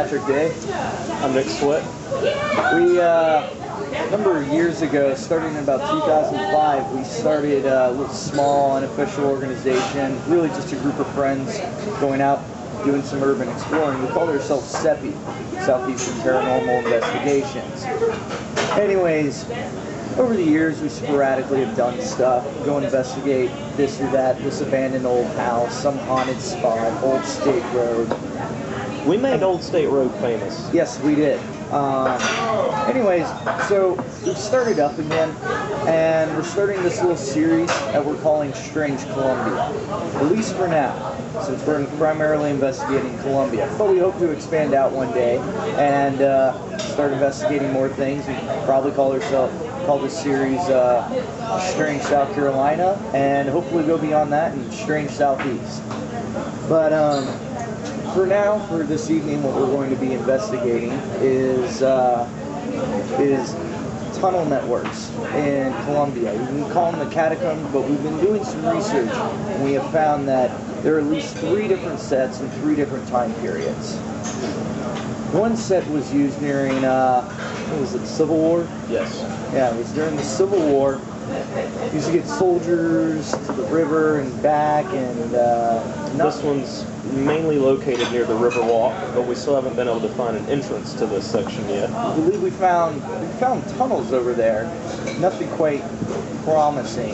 Patrick Dey. I'm Nick Sweat. We, a number of years ago, starting in about 2005, we started a little small, unofficial organization, really just a group of friends going out, doing some urban exploring. We called ourselves SEPI, Southeastern Paranormal Investigations. Anyways, over the years, we sporadically have done stuff, go investigate this or that, this abandoned old house, some haunted spot, Old State Road. We made Old State Road famous. Yes, we did. Anyways, so we've started up again, and we're starting this little series that we're calling Strange Columbia, at least for now, since we're primarily investigating Columbia. But we hope to expand out one day and start investigating more things. We probably call this series Strange South Carolina, and hopefully go beyond that and Strange Southeast. But for now, for this evening, what we're going to be investigating is tunnel networks in Columbia. We've been calling them the catacombs, but we've been doing some research, and we have found that there are at least 3 different sets in 3 different time periods. One set was used during, what was it, the Civil War? Yes. Yeah, it was during the Civil War. Used to get soldiers to the river and back, and this one's mainly located near the river walk, but we still haven't been able to find an entrance to this section yet. I believe we found tunnels over there. Nothing quite promising.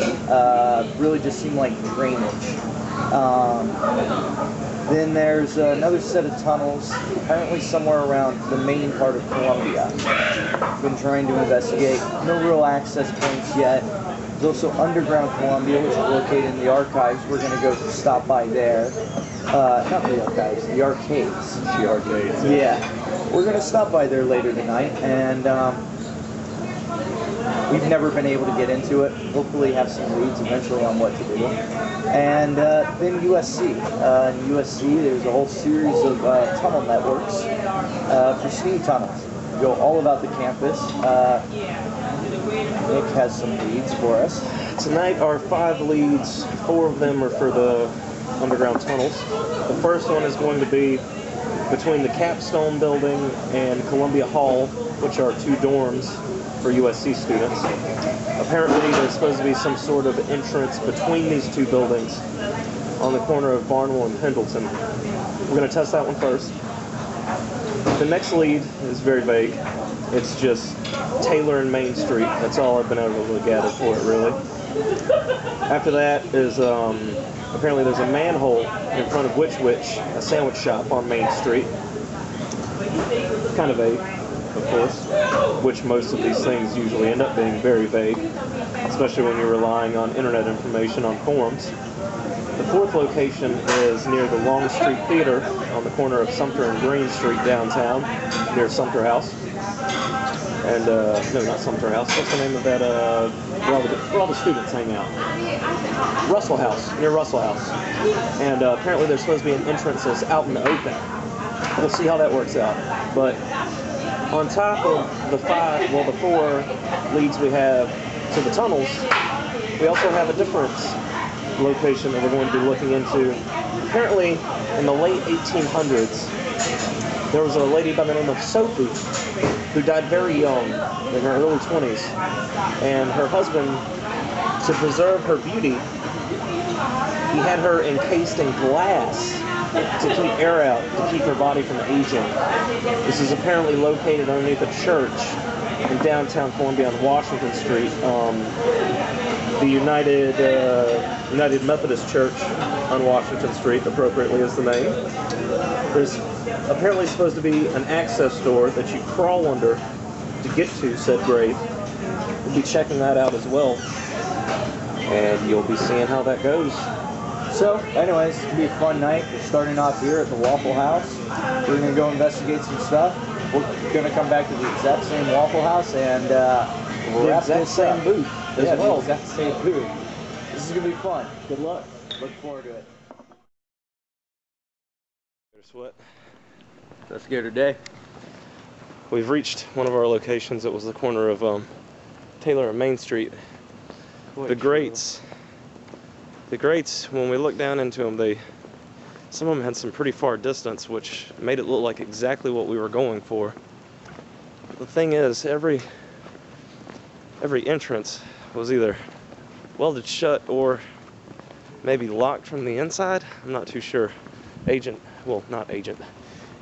Really just seemed like drainage. Then there's another set of tunnels, apparently somewhere around the main part of Columbia. Been trying to investigate. No real access points yet. There's also underground Columbia, which is located in the archives. We're going to go stop by there. Not the archives, the arcades. The arcades. Yeah. We're going to stop by there later tonight, and we've never been able to get into it. Hopefully have some leads eventually on what to do. And then USC. In USC, there's a whole series of tunnel networks for steam tunnels. Go all about the campus. Nick has some leads for us. Tonight, our 5 leads, 4 of them are for the underground tunnels. The first one is going to be between the Capstone Building and Columbia Hall, which are 2 dorms for USC students. Apparently, there's supposed to be some sort of entrance between these 2 buildings on the corner of Barnwell and Pendleton. We're going to test that one first. The next lead is very vague. It's just Taylor and Main Street. That's all I've been able to gather for it, really. After that is, apparently there's a manhole in front of Witch, a sandwich shop on Main Street. Kind of vague, of course, which most of these things usually end up being very vague, especially when you're relying on internet information on forums. The 4th location is near the Long Street Theater on the corner of Sumter and Green Street downtown, near Sumter House. And, no, not Sumter House. What's the name of that, where all the students hang out? Russell House, near Russell House. And apparently there's supposed to be an entrance that's out in the open. We'll see how that works out. But on top of the 4 leads we have to the tunnels, we also have a different location that we're going to be looking into. Apparently, in the late 1800s, there was a lady by the name of Sophie who died very young, in her early 20s, and her husband, to preserve her beauty, he had her encased in glass to keep air out, to keep her body from aging. This is apparently located underneath a church in downtown Columbia on Washington Street. The United Methodist Church on Washington Street, appropriately is the name. There's apparently supposed to be an access door that you crawl under to get to said grave. We'll be checking that out as well, and you'll be seeing how that goes. So, anyways, it's going to be a fun night. We're starting off here at the Waffle House. We're going to go investigate some stuff. We're going to come back to the exact same Waffle House and wrap the exact same booth as well. The exact same booth. This is going to be fun. Good luck. Look forward to it. Sweat. Investigator Dey. We've reached one of our locations. It was the corner of Taylor and Main Street. The grates, when we look down into them, they Some of them had some pretty far distance, which made it look like exactly what we were going for. The thing is, every entrance was either welded shut or maybe locked from the inside. I'm not too sure.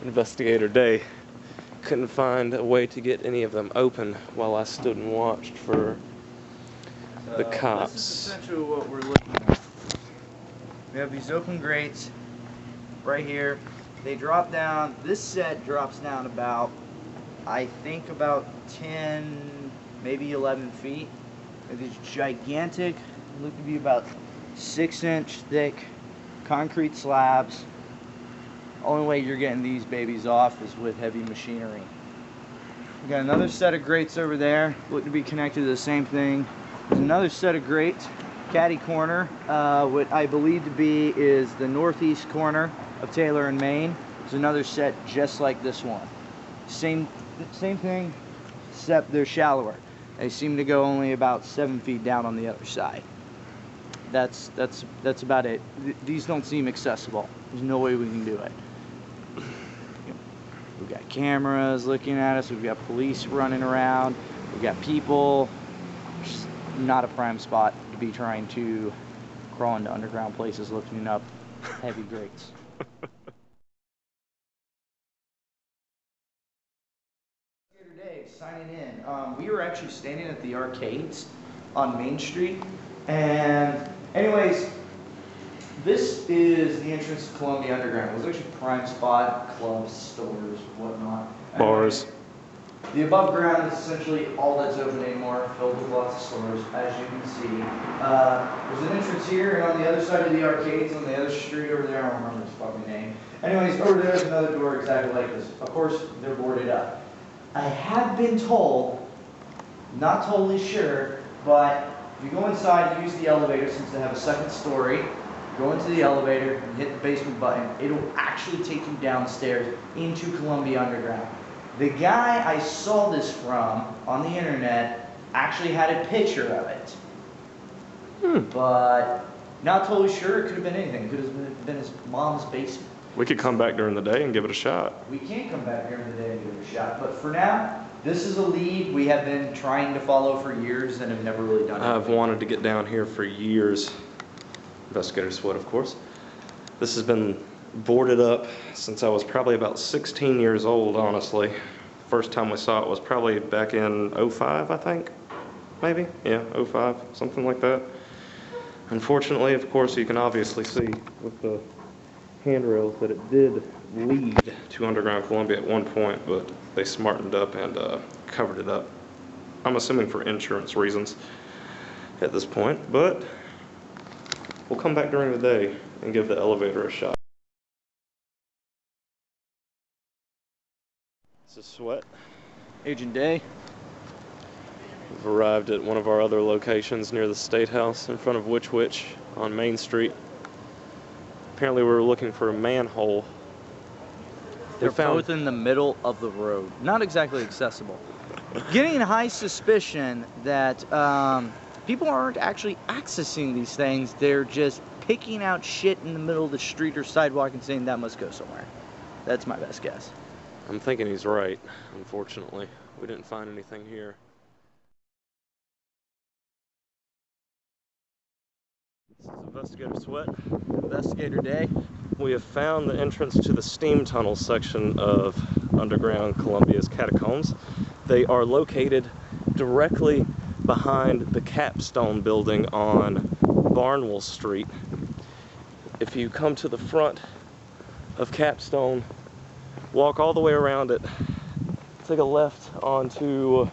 Investigator Dey couldn't find a way to get any of them open while I stood and watched for the cops. This is essentially what we're looking at. We have these open grates right here. They drop down. This set drops down about, I think, about 10, maybe 11 feet. These gigantic, look to be about 6-inch thick concrete slabs. Only way you're getting these babies off is with heavy machinery. We got another set of grates over there, look to be connected to the same thing. There's another set of grates, caddy corner, what I believe to be is the northeast corner of Taylor and Main. There's another set just like this one. Same thing, except they're shallower. They seem to go only about 7 feet down on the other side. That's about it. These don't seem accessible. There's no way we can do it. We've got cameras looking at us. We've got police running around. We've got people. It's not a prime spot to be trying to crawl into underground places looking up heavy grates. Dave signing in. We were actually standing at the arcades on Main Street, and anyways, this is the entrance to Columbia Underground. It was actually a prime spot, clubs, stores, whatnot. Bars. The above ground is essentially all that's open anymore, filled with lots of stores, as you can see. There's an entrance here, and on the other side of the arcades, on the other street over there, I don't remember his fucking name. Anyways, over there's another door exactly like this. Of course, they're boarded up. I have been told, not totally sure, but if you go inside and use the elevator, since they have a second story, go into the elevator and hit the basement button, it'll actually take you downstairs into Columbia Underground. The guy I saw this from on the internet actually had a picture of it. But not totally sure. It could have been anything. It could have been his mom's basement. We could come back during the day and give it a shot. We can come back during the day and give it a shot. But for now, this is a lead we have been trying to follow for years and have never really done it. I've wanted to get down here for years. Investigator Sweat, of course. This has been boarded up since I was probably about 16 years old, honestly. First time we saw it was probably back in 05, I think. Maybe? Yeah, 05, something like that. Unfortunately, of course, you can obviously see with the handrails that it did lead to Underground Columbia at one point, but they smartened up and covered it up. I'm assuming for insurance reasons at this point, but we'll come back during the day and give the elevator a shot. This is Sweat. Agent Dey. We've arrived at one of our other locations near the State House in front of Witch on Main Street. Apparently we were looking for a manhole. They're both in the middle of the road. Not exactly accessible. Getting high suspicion that people aren't actually accessing these things. They're just picking out shit in the middle of the street or sidewalk and saying that must go somewhere. That's my best guess. I'm thinking he's right, unfortunately. We didn't find anything here. This is Investigator Sweat. Investigator Dey. We have found the entrance to the steam tunnel section of Underground Columbia's catacombs. They are located directly behind the Capstone building on Barnwell Street. If you come to the front of Capstone, walk all the way around it, take a left onto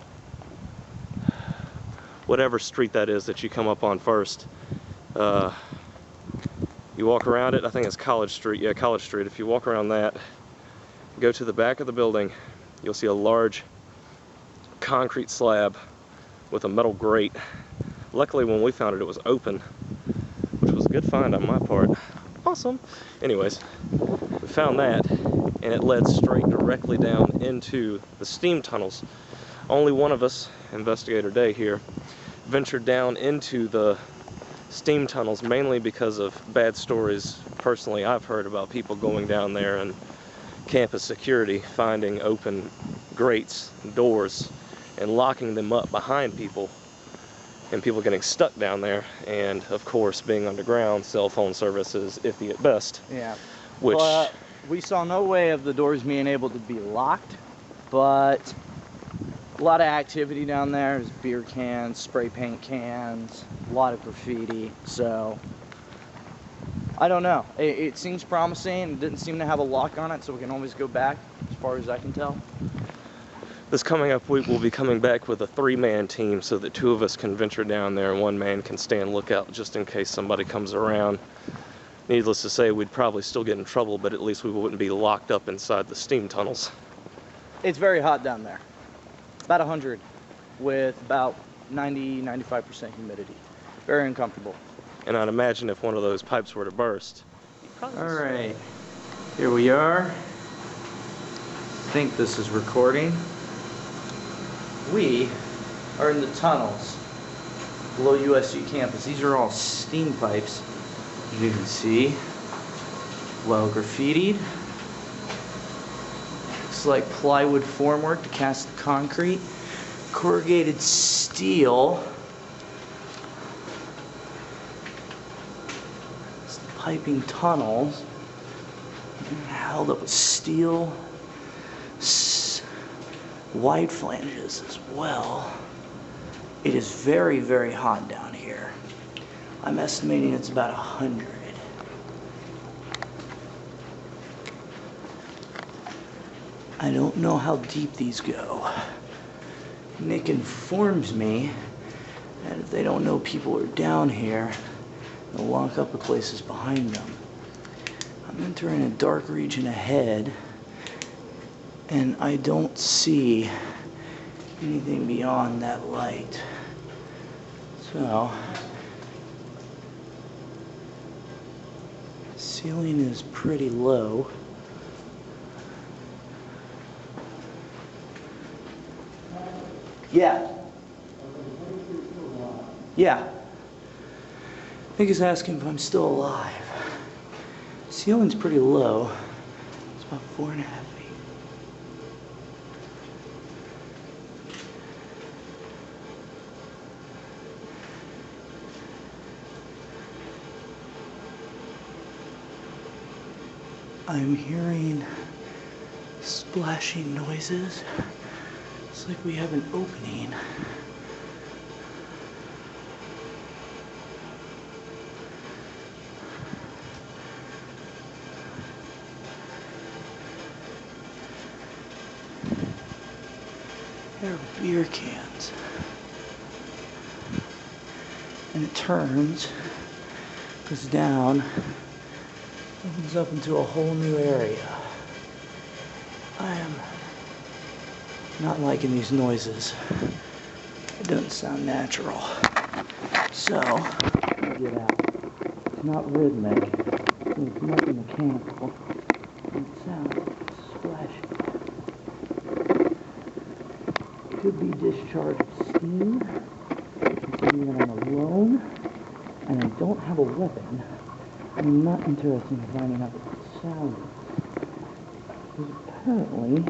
whatever street that is that you come up on first. You walk around it, I think it's College Street. Yeah, College Street. If you walk around that, go to the back of the building, you'll see a large concrete slab with a metal grate. Luckily, when we found it, it was open, which was a good find on my part. Awesome. Anyways, we found that, and it led straight directly down into the steam tunnels. Only one of us, Investigator Dey here, ventured down into the steam tunnels, mainly because of bad stories personally I've heard about people going down there and campus security finding open grates and doors and locking them up behind people, and people getting stuck down there, and of course being underground, cell phone service is iffy at best. Yeah. Which But we saw no way of the doors being able to be locked, but a lot of activity down there. There's beer cans, spray paint cans, a lot of graffiti, so I don't know. It seems promising. It didn't seem to have a lock on it, so we can always go back, as far as I can tell. this coming up week we'll be coming back with a 3-man team so that 2 of us can venture down there and 1 man can stand lookout just in case somebody comes around. Needless to say, we'd probably still get in trouble, but at least we wouldn't be locked up inside the steam tunnels. It's very hot down there. About 100 with about 90-95% humidity. Very uncomfortable. And I'd imagine if one of those pipes were to burst. Alright, here we are. I think this is recording. We are in the tunnels below USU campus. These are all steam pipes, as you can see. Well graffitied. Looks like plywood formwork to cast the concrete. Corrugated steel. It's the piping tunnels. Held up with steel. Wide flanges as well. It is very, very hot down here. I'm estimating it's about 100. I don't know how deep these go. Nick informs me that if they don't know people are down here, they'll lock up the places behind them. I'm entering a dark region ahead, and I don't see anything beyond that light. So, ceiling is pretty low. Yeah. Yeah. I think he's asking if I'm still alive. Ceiling's pretty low. It's about 4.5 feet. I'm hearing splashing noises. It's like we have an opening. There are beer cans. And it turns, goes down, opens up into a whole new area. I am not liking these noises. It doesn't sound natural. So, get out. It's not rhythmic. It's nothing mechanical. It sounds splashing. Could be discharge of steam. Considering I'm alone and I don't have a weapon, I'm not interested in finding out what the sound is. Because apparently,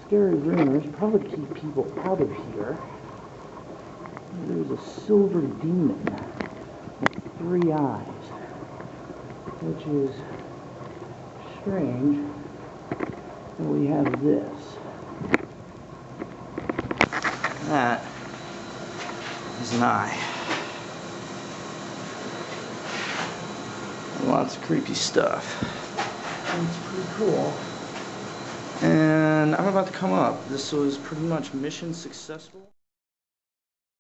scary rumors probably keep people out of here. There's a silver demon with 3 eyes, which is strange. And we have this. That is an eye. Lots of creepy stuff. It's pretty cool. And I'm about to come up. This was pretty much mission successful.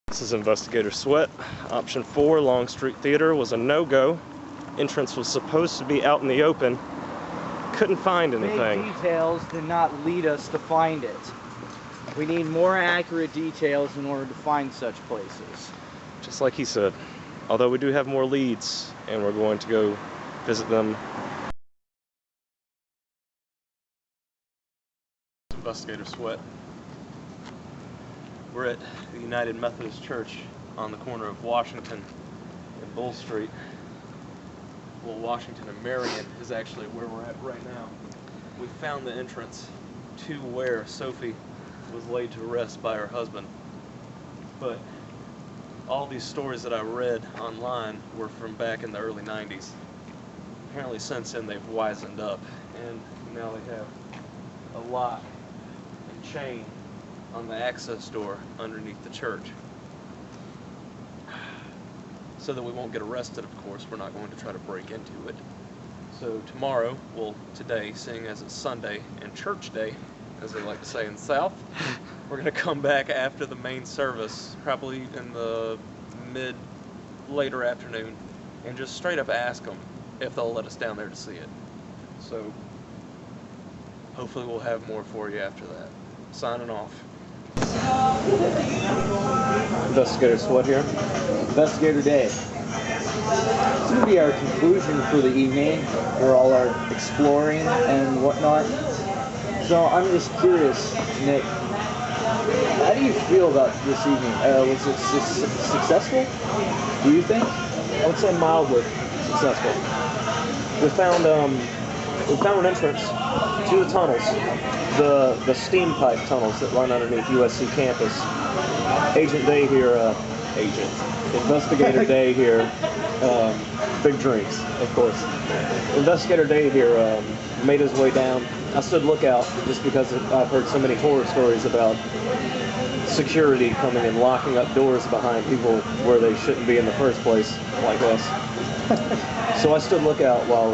This is Investigator Sweat. Option 4, Long Street Theater, was a no-go. Entrance was supposed to be out in the open. Couldn't find anything. Vague details did not lead us to find it. We need more accurate details in order to find such places. Just like he said. Although we do have more leads, and we're going to go visit them. Investigator Sweat. We're at the United Methodist Church on the corner of Washington and Bull Street. Well, Washington and Marion is actually where we're at right now. We found the entrance to where Sophie was laid to rest by her husband. But all these stories that I read online were from back in the early 90s. Apparently since then they've wisened up, and now they have a lock and chain on the access door underneath the church. So that we won't get arrested, of course, we're not going to try to break into it. So tomorrow, well, today, seeing as it's Sunday and church day, as they like to say in the South, we're going to come back after the main service, probably in the later afternoon, and just straight up ask them if they'll let us down there to see it. So hopefully we'll have more for you after that. Signing off. Investigator Sweat here. Investigator Dey. It's going to be our conclusion for the evening for all our exploring and whatnot. So I'm just curious, Nick, how do you feel about this evening? Was it successful? Do you think? I would say mildly successful. We found an entrance to the tunnels, the steam pipe tunnels that run underneath USC campus. Investigator Dey here, big drinks, of course. Investigator Dey here made his way down. I stood lookout just because I've heard so many horror stories about security coming and locking up doors behind people where they shouldn't be in the first place, like us. So I stood lookout while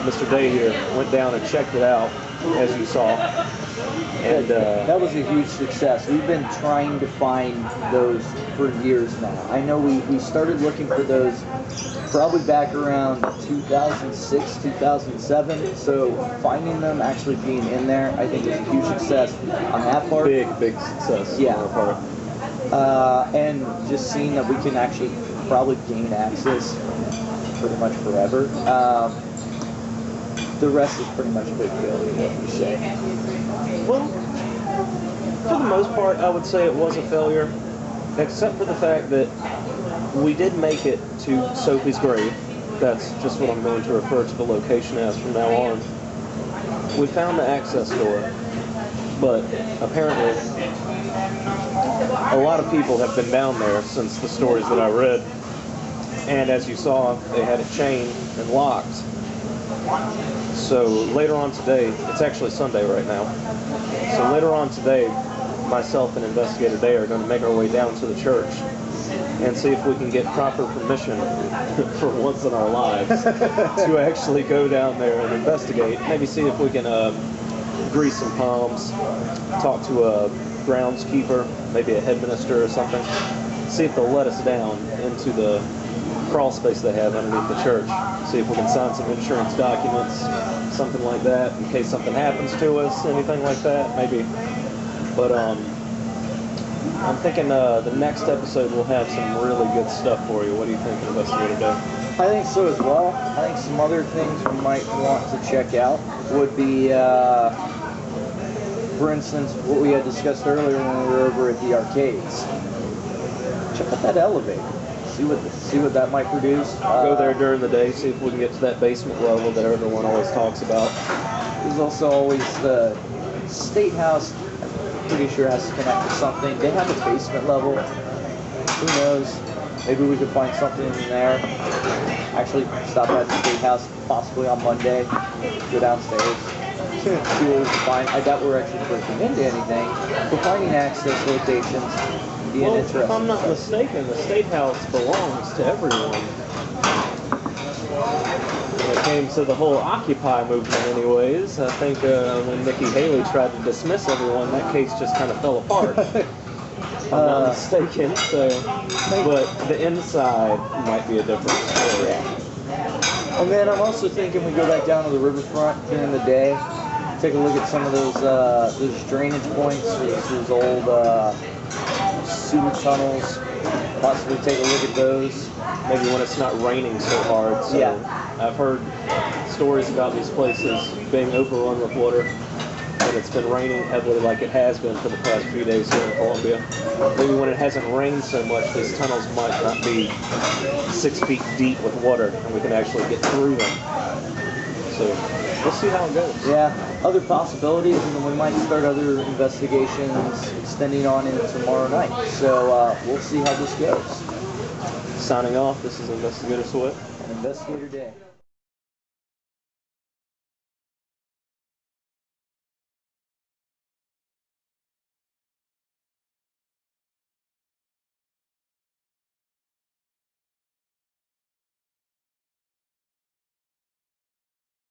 Mr. Dey here went down and checked it out, as you saw. And that was a huge success. We've been trying to find those for years now. I know we started looking for those probably back around 2006, 2007. So finding them, actually being in there, I think is a huge success on that part. Big success. Yeah. On our part. And just seeing that we can actually probably gain access pretty much forever. The rest is pretty much a big failure, what you say. Well, for the most part, I would say it was a failure, except for the fact that we did make it to Sophie's grave. That's just what I'm going to refer to the location as from now on. We found the access door, but apparently a lot of people have been down there since the stories that I read. And as you saw, they had it chained and locked. So later on today, it's actually Sunday right now. So later on today, myself and Investigator Dey are going to make our way down to the church and see if we can get proper permission for once in our lives to actually go down there and investigate. Maybe see if we can grease some palms, talk to a groundskeeper, maybe a head minister or something. See if they'll let us down into the crawl space they have underneath the church. See if we can sign some insurance documents, something like that, in case something happens to us, anything like that, maybe. But I'm thinking the next episode will have some really good stuff for you. What do you think, Investigator Dey? I think so as well. I think some other things we might want to check out would be, for instance, what we had discussed earlier when we were over at the arcades. Check out that elevator. See what that might produce. Go there during the day, see if we can get to that basement level that everyone always talks about. There's also always the State House. I'm pretty sure has to connect to something. They have a basement level. Who knows? Maybe we could find something in there. Actually, stop at the State House possibly on Monday. Go downstairs. See what we can find. I doubt we're actually breaking into anything. We're finding access locations. Well, if I'm not mistaken, the State House belongs to everyone. When it came to the whole Occupy movement anyways, I think when Nikki Haley tried to dismiss everyone, that case just kind of fell apart. If I'm not mistaken, so, but the inside might be a different story. And then I'm also thinking we go back down to the riverfront during the day, take a look at some of those drainage points, those old sewer tunnels, possibly take a look at those. Maybe when it's not raining so hard. So yeah. I've heard stories about these places being overrun with water. and it's been raining heavily like it has been for the past few days here in Columbia. Maybe when it hasn't rained so much, these tunnels might not be 6 feet deep with water, and we can actually get through them. So we'll see how it goes. Yeah, other possibilities, and then we might start other investigations extending on into tomorrow night. So we'll see how this goes. Signing off, this is Investigator Sweat and Investigator Day.